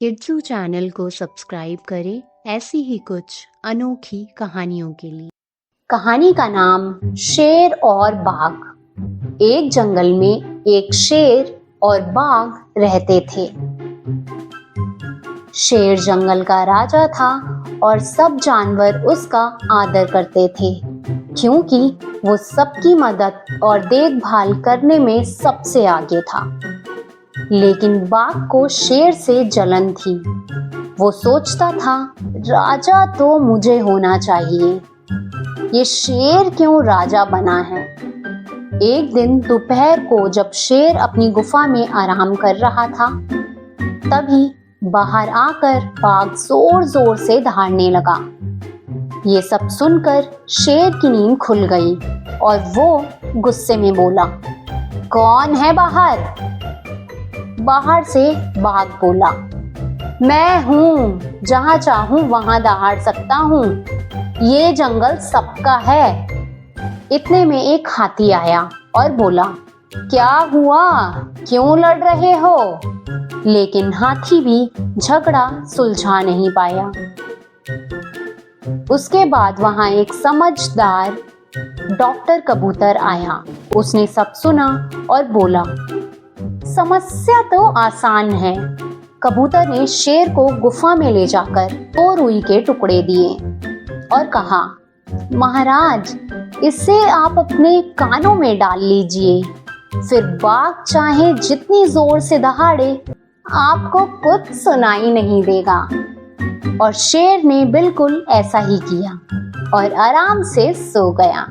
किड्सू channel को subscribe करें ऐसी ही कुछ अनोखी कहानियों के लिए। कहानी का नाम शेर और बाघ। एक जंगल में एक शेर और बाघ रहते थे। शेर जंगल का राजा था और सब जानवर उसका आदर करते थे, क्योंकि वो सबकी मदद और देखभाल करने में सबसे आगे था। लेकिन बाघ को शेर से जलन थी। वो सोचता था, राजा तो मुझे होना चाहिए, ये शेर क्यों राजा बना है। एक दिन दोपहर को जब शेर अपनी गुफा में आराम कर रहा था, तभी बाहर आकर बाघ जोर जोर से दहाड़ने लगा। ये सब सुनकर शेर की नींद खुल गई और वो गुस्से में बोला, कौन है बाहर? बाहर से बाघ बोला, मैं हूँ, जहाँ चाहूँ वहाँ दहाड़ सकता हूँ, ये जंगल सबका है। इतने में एक हाथी आया और बोला, क्या हुआ, क्यों लड़ रहे हो? लेकिन हाथी भी झगड़ा सुलझा नहीं पाया। उसके बाद वहां एक समझदार डॉक्टर कबूतर आया। उसने सब सुना और बोला, समस्या तो आसान है। कबूतर ने शेर को गुफा में ले जाकर 2 रुई के टुकड़े दिए और कहा, महाराज, इसे आप अपने कानों में डाल लीजिए, फिर बाघ चाहे जितनी जोर से दहाड़े, आपको कुछ सुनाई नहीं देगा। और शेर ने बिल्कुल ऐसा ही किया और आराम से सो गया।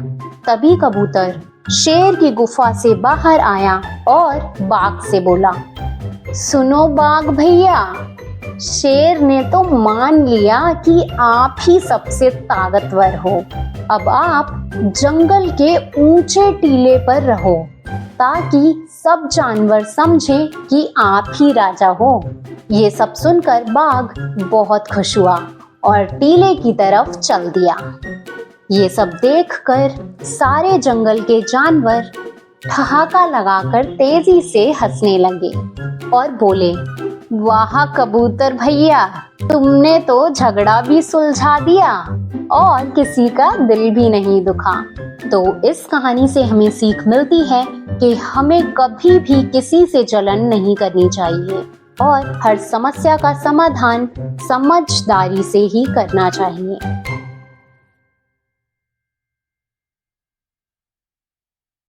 तभी कबूतर शेर की गुफा से बाहर आया और बाघ से बोला, सुनो बाघ भैया, शेर ने तो मान लिया कि आप ही सबसे ताकतवर हो। अब आप जंगल के ऊंचे टीले पर रहो, ताकि सब जानवर समझें कि आप ही राजा हो। ये सब सुनकर बाघ बहुत खुश हुआ और टीले की तरफ चल दिया। ये सब देखकर सारे जंगल के जानवर ठहाका लगाकर तेजी से हंसने लगे और बोले, वाह कबूतर भैया, तुमने तो झगड़ा भी सुलझा दिया और किसी का दिल भी नहीं दुखा। तो इस कहानी से हमें सीख मिलती है कि हमें कभी भी किसी से जलन नहीं करनी चाहिए और हर समस्या का समाधान समझदारी से ही करना चाहिए।